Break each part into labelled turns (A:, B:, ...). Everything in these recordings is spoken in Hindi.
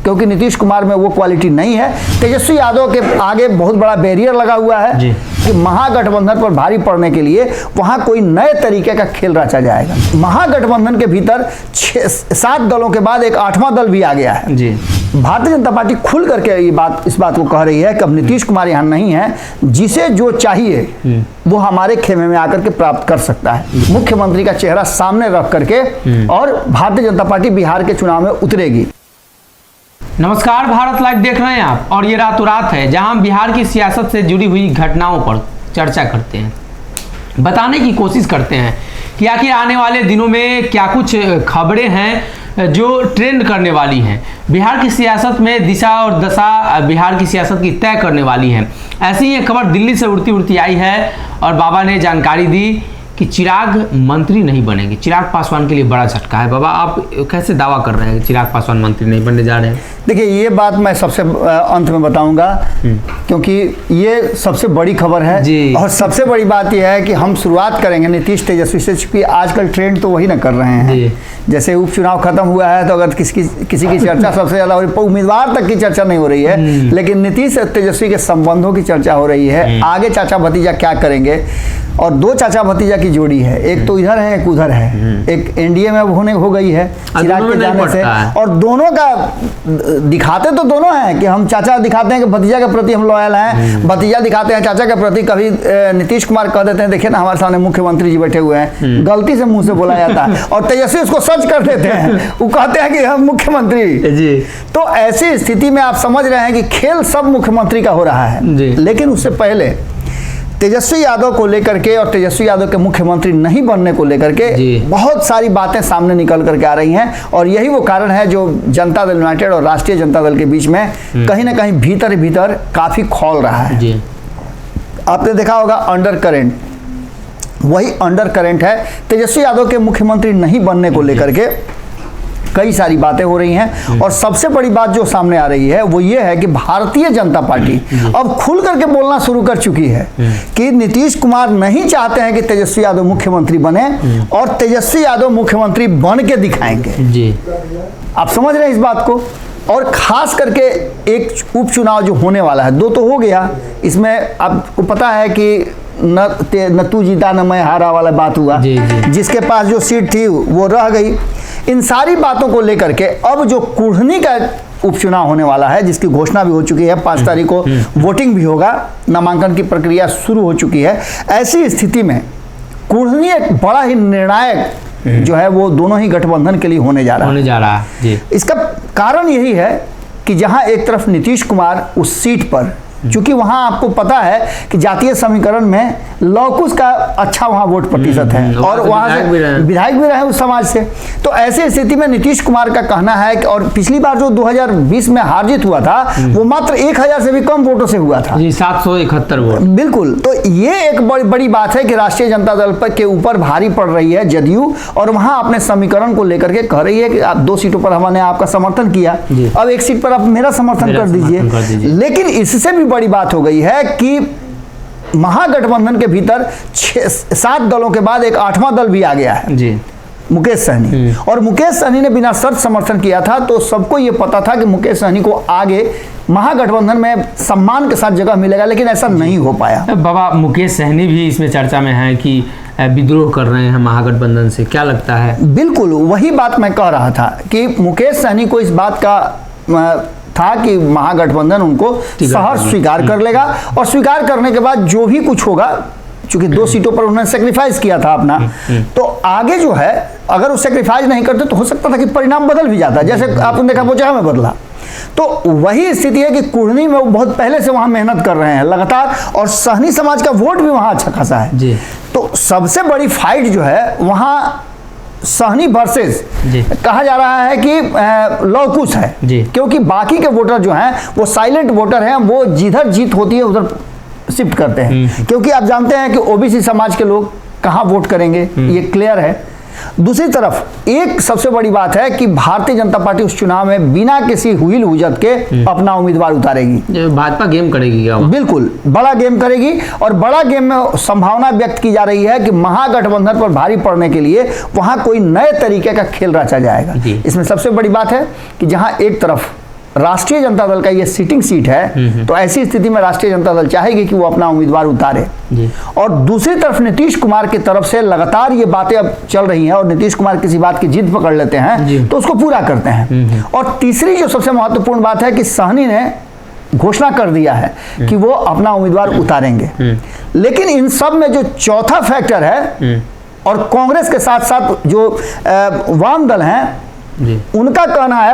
A: क्योंकि नीतीश कुमार में वो क्वालिटी नहीं है। तेजस्वी यादव के आगे बहुत बड़ा बैरियर लगा हुआ है कि महागठबंधन पर भारी पड़ने के लिए वहां कोई नए तरीके का खेल रचा जाएगा। महागठबंधन के भीतर 7 दलों के बाद एक 8वां दल भी आ गया है जी। भारतीय जनता पार्टी खुल करके इस बात को कह रही है कि अब नीतीश कुमार यहाँ नहीं है, जिसे जो चाहिए वो हमारे खेमे में आकर के प्राप्त कर सकता है। मुख्यमंत्री का चेहरा सामने रख करके और भारतीय जनता पार्टी बिहार के चुनाव में उतरेगी।
B: नमस्कार, भारत लाइव देख रहे हैं आप और ये रातों रात है जहां हम बिहार की सियासत से जुड़ी हुई घटनाओं पर चर्चा करते हैं, बताने की कोशिश करते हैं कि आखिर आने वाले दिनों में क्या कुछ खबरें हैं जो ट्रेंड करने वाली हैं, बिहार की सियासत में दिशा और दशा बिहार की सियासत की तय करने वाली हैं। ऐसी ही एक खबर दिल्ली से उड़ती उड़ती आई है और बाबा ने जानकारी दी कि चिराग मंत्री नहीं बनेंगे। चिराग पासवान के लिए बड़ा झटका है। बाबा, आप कैसे दावा कर रहे हैं कि चिराग पासवान मंत्री नहीं बनने जा रहे हैं?
A: देखिए, ये बात मैं सबसे अंत में बताऊंगा क्योंकि ये सबसे बड़ी खबर है जी। और सबसे बड़ी बात यह है कि हम शुरुआत करेंगे नीतीश तेजस्वी से, चूंकि आजकल ट्रेंड तो वही ना कर रहे हैं। जैसे उपचुनाव खत्म हुआ है तो अगर किसी की चर्चा सबसे ज्यादा हो रही है, उम्मीदवार तक की चर्चा नहीं हो रही है, लेकिन नीतीश तेजस्वी के संबंधों की चर्चा हो रही है। आगे चाचा भतीजा क्या करेंगे, और 2 चाचा भतीजा की जोड़ी है, एक तो इधर है एक उधर है, एक एनडीए में हो गई है चिराग के जाने से, और दोनों का दिखाते तो दोनों हैं कि हम चाचा दिखाते हैं कि भतीजा के प्रति हम लॉयल हैं, भतीजा दिखाते हैं चाचा के प्रति। कभी नीतीश कुमार कह देते हैं देखिए ना हमारे सामने मुख्यमंत्री जी बैठे हुए हैं, गलती से मुंह से बोला जाता है, और तेजस्वी उसको सच कर देते हैं, वो कहते हैं कि हम मुख्यमंत्री जी। तो ऐसी स्थिति में आप समझ रहे हैं कि खेल सब मुख्यमंत्री का हो रहा है। लेकिन उससे पहले तेजस्वी यादव को लेकर के और तेजस्वी यादव के मुख्यमंत्री नहीं बनने को लेकर के बहुत सारी बातें सामने निकल करके आ रही हैं, और यही वो कारण है जो जनता दल यूनाइटेड और राष्ट्रीय जनता दल के बीच में कहीं ना कहीं भीतर भीतर काफी खौल रहा है। आपने देखा होगा अंडर करंट, वही अंडर करंट है। तेजस्वी यादव के मुख्यमंत्री नहीं बनने को लेकर के कई सारी बातें हो रही हैं, और सबसे बड़ी बात जो सामने आ रही है वो ये है कि भारतीय जनता पार्टी अब खुल करके बोलना शुरू कर चुकी है कि नीतीश कुमार नहीं चाहते हैं कि तेजस्वी यादव मुख्यमंत्री बने, और तेजस्वी यादव मुख्यमंत्री बन के दिखाएंगे जी। आप समझ रहे हैं इस बात को? और खास करके एक उपचुनाव जो होने वाला है, 2 तो हो गया, इसमें आपको पता है कि न तू जीता न मैं हारा वाला बात हुआ जी। जिसके पास जो सीट थी वो रह गई। इन सारी बातों को लेकर के अब जो कुढ़नी का उपचुनाव होने वाला है, जिसकी घोषणा भी हो चुकी है, 5 तारीख को वोटिंग भी होगा, नामांकन की प्रक्रिया शुरू हो चुकी है। ऐसी स्थिति में कुढ़नी एक बड़ा ही निर्णायक जो है वो दोनों ही गठबंधन के लिए होने जा रहा है जी। इसका कारण यही है कि जहां एक तरफ नीतीश कुमार उस सीट पर, चूंकि वहां आपको पता है कि जातीय समीकरण में लौकुश का अच्छा वहां वोट प्रतिशत है, और वहां से विधायक भी रहे उस समाज से, तो ऐसी स्थिति में नीतीश कुमार का कहना है कि, और पिछली बार जो 2020 में हार जीत हुआ था वो मात्र 1000 से भी कम वोटों से हुआ था जी, 771 वोट। बिल्कुल, तो ये एक बड़ी बात है कि राष्ट्रीय जनता दल पर के ऊपर भारी पड़ रही है जदयू, और वहां अपने समीकरण को लेकर के कह रही है कि आप 2 सीटों पर हमने आपका समर्थन किया, अब 1 सीट पर आप मेरा समर्थन कर दीजिए। लेकिन इससे भी बड़ी बात हो गई है कि महागठबंधन के भीतर 7 दलों के बाद एक 8वां दल भी आ गया है जी, मुकेश सहनी। और मुकेश सहनी ने बिना शर्त समर्थन किया था, तो सबको यह पता था कि मुकेश सहनी को आगे महागठबंधन में सम्मान के साथ जगह मिलेगा, लेकिन ऐसा नहीं हो पाया।
B: बाबा, मुकेश सहनी भी इसमें चर्चा में है कि विद्रोह कर रहे हैं महागठबंधन से, क्या लगता है?
A: बिल्कुल वही बात मैं कह रहा था कि मुकेश सहनी को इस बात का था कि महागठबंधन उनको सहर्ष स्वीकार कर लेगा, और स्वीकार करने के बाद जो भी कुछ होगा, चूंकि 2 सीटों पर उन्होंने सेक्रीफाइस किया था अपना, तो आगे जो है अगर वो सेक्रीफाइस नहीं करते तो हो सकता था कि परिणाम बदल भी जाता, जैसे आपने देखा बोचा में बदला। तो वही स्थिति है कि कुढ़नी में वो बहुत पहले से वहां मेहनत कर रहे हैं लगातार, और सहनी समाज का वोट भी वहां अच्छा खासा है जी। तो सबसे बड़ी फाइट जो है वहां सहनी वर्सेस कहा जा रहा है कि लौकुश है जी, क्योंकि बाकी के वोटर जो हैं वो साइलेंट वोटर हैं, वो जिधर जीत होती है उधर शिफ्ट करते हैं, क्योंकि आप जानते हैं कि ओबीसी समाज के लोग कहां वोट करेंगे, ये क्लियर है। दूसरी तरफ एक सबसे बड़ी बात है कि भारतीय जनता पार्टी उस चुनाव में बिना किसी हुईल हुजत के अपना उम्मीदवार उतारेगी।
B: भाजपा गेम करेगी क्या?
A: बिल्कुल बड़ा गेम करेगी, और बड़ा गेम में संभावना व्यक्त की जा रही है कि महागठबंधन पर भारी पड़ने के लिए वहां कोई नए तरीके का खेल रचा जाएगा। इसमें सबसे बड़ी बात है कि जहां एक तरफ राष्ट्रीय जनता दल का ये सिटिंग सीट है, तो ऐसी स्थिति में राष्ट्रीय जनता दल चाहेगी कि वो अपना उम्मीदवार उतारे। और दूसरी तरफ नीतीश कुमार की तरफ से लगातार ये बातें अब चल रही हैं और नीतीश कुमार किसी बात की जिद पकड़ लेते हैं तो उसको पूरा करते हैं। और तीसरी जो सबसे महत्वपूर्ण बात है कि सहनी ने घोषणा कर दिया है कि वो अपना उम्मीदवार उतारेंगे। लेकिन इन सब में जो चौथा फैक्टर है, और कांग्रेस के साथ साथ जो वाम दल हैं उनका कहना है,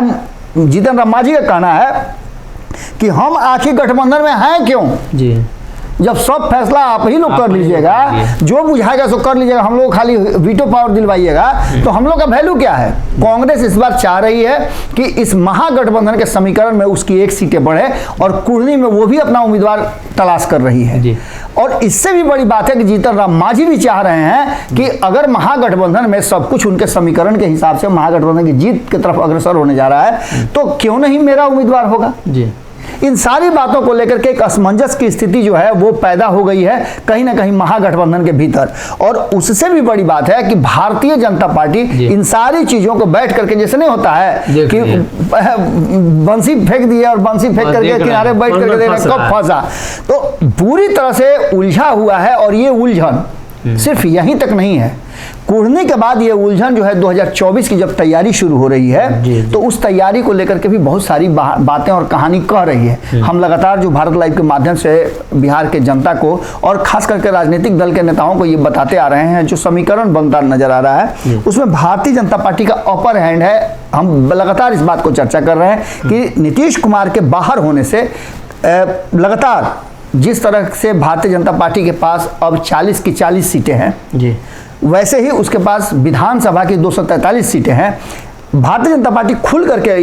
A: जीतन राम मांझी का कहना है कि हम आखिर गठबंधन में हैं क्यों जी, जब सब फैसला आप ही लोग कर लीजिएगा, जो बुझाएगा सो कर लीजिएगा, हम लोग खाली वीटो पावर दिलवाइएगा, तो हम लोग का वैल्यू क्या है। कांग्रेस इस बार चाह रही है कि इस महागठबंधन के समीकरण में उसकी एक सीटें बढ़े और कुर्नी में वो भी अपना उम्मीदवार तलाश कर रही है। और इससे भी बड़ी बात है कि जीतन राम मांझी भी चाह रहे हैं कि अगर महागठबंधन में सब कुछ उनके समीकरण के हिसाब से महागठबंधन की जीत की तरफ अग्रसर होने जा रहा है, तो क्यों नहीं मेरा उम्मीदवार होगा जी। इन सारी बातों को लेकर के एक असमंजस की स्थिति जो है वो पैदा हो गई है कहीं ना कहीं महागठबंधन के भीतर। और उससे भी बड़ी बात है कि भारतीय जनता पार्टी इन सारी चीजों को बैठ करके, जैसे नहीं होता है कि बंसी फेंक दिए और बंसी फेंक करके किनारे बैठ करके देख रहे कब फंसा, तो पूरी तरह से उलझा हुआ है। और ये उलझन सिर्फ यहीं तक नहीं है, कुर्नी के बाद ये उलझन जो है 2024 की जब तैयारी शुरू हो रही है तो उस तैयारी को लेकर के भी बहुत सारी बातें और कहानी कह रही है। हम लगातार जो भारत लाइव के माध्यम से बिहार के जनता को और खास करके राजनीतिक दल के नेताओं को ये बताते आ रहे हैं, जो समीकरण बनता नजर आ रहा है उसमें भारतीय जनता पार्टी का अपर हैंड है। हम लगातार इस बात को चर्चा कर रहे हैं कि नीतीश कुमार के बाहर होने से लगातार जिस तरह से भारतीय जनता पार्टी के पास अब 40 की 40 सीटें हैं जी, वैसे ही उसके पास विधानसभा की 243 सीटें हैं। भारतीय जनता पार्टी खुल करके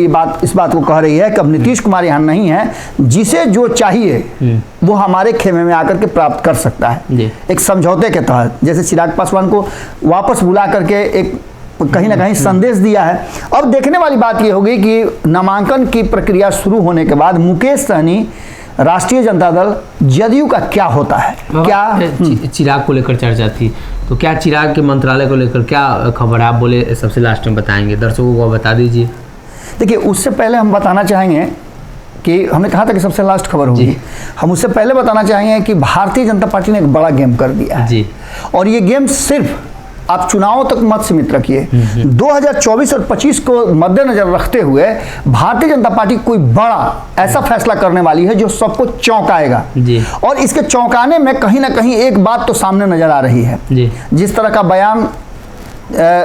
A: इस बात को कह रही है कि अब नीतीश कुमार यहाँ नहीं है, जिसे जो चाहिए वो हमारे खेमे में आकर के प्राप्त कर सकता है एक समझौते के तहत। जैसे चिराग पासवान को वापस बुला करके एक कहीं ना कहीं संदेश दिया है। अब देखने वाली बात ये होगी कि नामांकन की प्रक्रिया शुरू होने के बाद मुकेश सहनी राष्ट्रीय जनता दल जदयू का क्या होता है। क्या
B: चिराग को लेकर चर्चा थी, तो क्या चिराग के मंत्रालय को लेकर क्या खबर है, आप बोले सबसे लास्ट में बताएंगे, दर्शकों को बता दीजिए।
A: देखिए, उससे पहले हम बताना चाहेंगे कि हमने कहा था कि सबसे लास्ट खबर होगी, हम उससे पहले बताना चाहेंगे कि भारतीय जनता पार्टी ने एक बड़ा गेम कर दिया है जी। और ये गेम सिर्फ आप चुनाव तक मत सीमित रखिए, 2024 और 25 को मद्देनजर रखते हुए भारतीय जनता पार्टी कोई बड़ा ऐसा फैसला करने वाली है जो सबको चौंकाएगा जी। और इसके चौंकाने में कहीं ना कहीं एक बात तो सामने नजर आ रही है जी। जिस तरह का बयान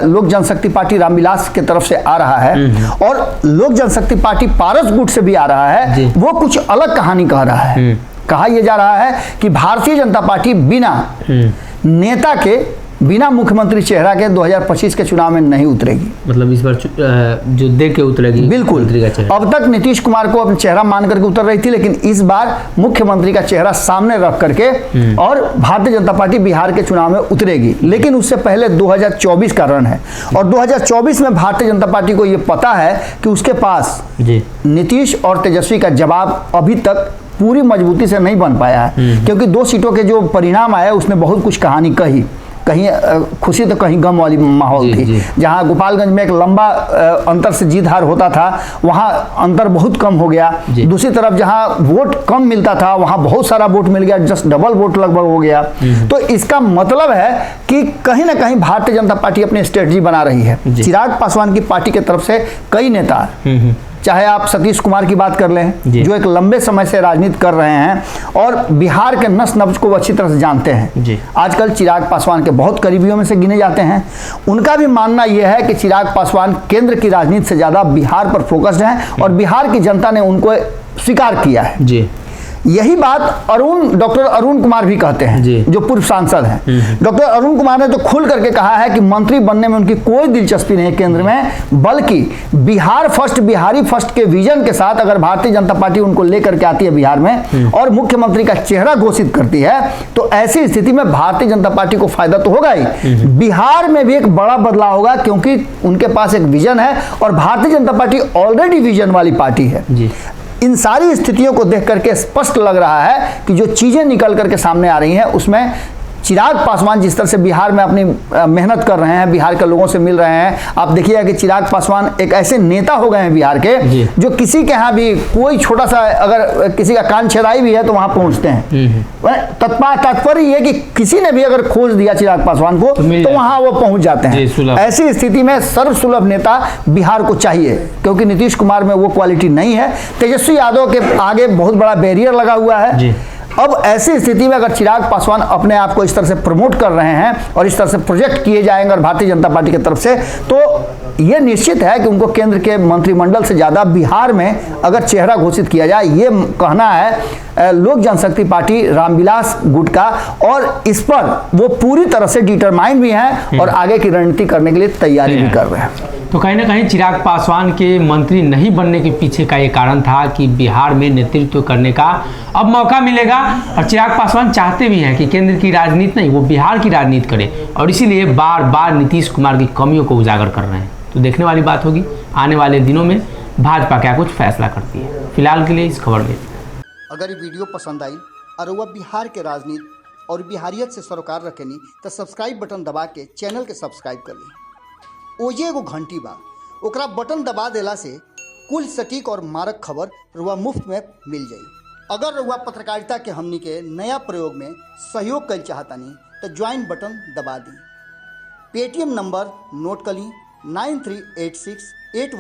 A: लोक जनशक्ति पार्टी रामविलास के तरफ से आ रहा है और लोक जनशक्ति पार्टी पारस गुट से भी आ रहा है, वो कुछ अलग कहानी कह रहा है। कहा यह जा रहा है कि भारतीय जनता पार्टी बिना नेता के, बिना मुख्यमंत्री चेहरा के 2025 के चुनाव में नहीं उतरेगी। मतलब इस बार जो देख के उतरेगी, बिल्कुल। अब तक नीतीश कुमार को अपना चेहरा मान करके उतर रही थी, लेकिन इस बार मुख्यमंत्री का चेहरा सामने रख करके और भारतीय जनता पार्टी बिहार के चुनाव में उतरेगी। लेकिन उससे पहले 2024 का रन है और 2024 में भारतीय जनता पार्टी को यह पता है कि उसके पास नीतीश और तेजस्वी का जवाब अभी तक पूरी मजबूती से नहीं बन पाया है, क्योंकि 2 सीटों के जो परिणाम आया उसने बहुत कुछ कहानी कही, कहीं खुशी तो कहीं गम वाली माहौल थी। जहां गोपालगंज में एक लंबा अंतर से जीत हार होता था, वहां अंतर बहुत कम हो गया। दूसरी तरफ जहां वोट कम मिलता था वहां बहुत सारा वोट मिल गया, जस्ट डबल वोट लगभग हो गया। तो इसका मतलब है कि कहीं ना कहीं भारतीय जनता पार्टी अपनी स्ट्रेटजी बना रही है। चिराग पासवान की पार्टी की तरफ से कई नेता, चाहे आप सतीश कुमार की बात कर लें जो एक लंबे समय से राजनीति कर रहे हैं और बिहार के नस नब्ज को अच्छी तरह से जानते हैं, आजकल चिराग पासवान के बहुत करीबियों में से गिने जाते हैं। उनका भी मानना यह है कि चिराग पासवान केंद्र की राजनीति से ज़्यादा बिहार पर फोकस्ड हैं और बिहार की जनता ने उनको स्वीकार किया है जी। यही बात डॉक्टर अरुण कुमार भी कहते हैं, जो पूर्व सांसद हैं। डॉक्टर अरुण कुमार ने तो खुल करके कहा है कि मंत्री बनने में उनकी कोई दिलचस्पी नहीं है केंद्र में, बल्कि बिहार फर्स्ट, बिहारी फर्स्ट के विजन के साथ अगर भारतीय जनता पार्टी उनको लेकर के आती है बिहार में और मुख्यमंत्री का चेहरा घोषित करती है, तो ऐसी स्थिति में भारतीय जनता पार्टी को फायदा तो होगा ही, बिहार में भी एक बड़ा बदलाव होगा, क्योंकि उनके पास एक विजन है और Bharatiya Janata party already vision वाली पार्टी है। इन सारी स्थितियों को देख करके स्पष्ट लग रहा है कि जो चीजें निकल करके सामने आ रही हैं उसमें चिराग पासवान जिस तरह से बिहार में अपनी मेहनत कर रहे हैं, बिहार के लोगों से मिल रहे हैं, आप देखिए कि चिराग पासवान एक ऐसे नेता हो गए हैं बिहार के जो किसी के यहाँ भी कोई छोटा सा अगर किसी का कान छेदाई भी है तो वहां पहुंचते हैं। तात्पर्य ये कि किसी ने भी अगर खोज दिया चिराग पासवान को तो वहां वो पहुंच जाते हैं। ऐसी स्थिति में सर्वसुलभ नेता बिहार को चाहिए, क्योंकि नीतीश कुमार में वो क्वालिटी नहीं है। तेजस्वी यादव के आगे बहुत बड़ा बैरियर लगा हुआ है। अब ऐसी स्थिति में अगर चिराग पासवान अपने आप को इस तरह से प्रमोट कर रहे हैं और इस तरह से प्रोजेक्ट किए जाएंगे और भारतीय जनता पार्टी की तरफ से, तो ये निश्चित है कि उनको केंद्र के मंत्रिमंडल से ज़्यादा बिहार में अगर चेहरा घोषित किया जाए, ये कहना है लोक जनशक्ति पार्टी रामविलास गुटका, और इस पर वो पूरी तरह से डिटरमाइंड भी हैं और आगे की रणनीति करने के लिए तैयारी भी कर रहे हैं।
B: तो कहीं ना कहीं चिराग पासवान के मंत्री नहीं बनने के पीछे का ये कारण था कि बिहार में नेतृत्व करने का अब मौका मिलेगा, और चिराग पासवान चाहते भी हैं कि केंद्र की राजनीति नहीं, वो बिहार की राजनीति करे, और इसीलिए बार बार नीतीश कुमार की कमियों को उजागर कर रहे हैं। तो देखने वाली बात होगी आने वाले दिनों में भाजपा क्या कुछ फैसला करती है। फिलहाल के लिए इस खबर में
A: अगर ये वीडियो पसंद आई और वह बिहार के राजनीति और बिहारियत से सरोकार रखेनी तो सब्सक्राइब बटन दबा के चैनल के सब्सक्राइब कर ली। ओजे एगो घंटी बा, ओकरा बटन दबा देला से कुल सटीक और मारक खबर रुआ मुफ्त में मिल जाई। अगर रुआ पत्रकारिता के हमनी के नया प्रयोग में सहयोग कर चाहतानी तो ज्वाइन बटन दबा दी। पेटीएम नंबर नोट कर ली 938681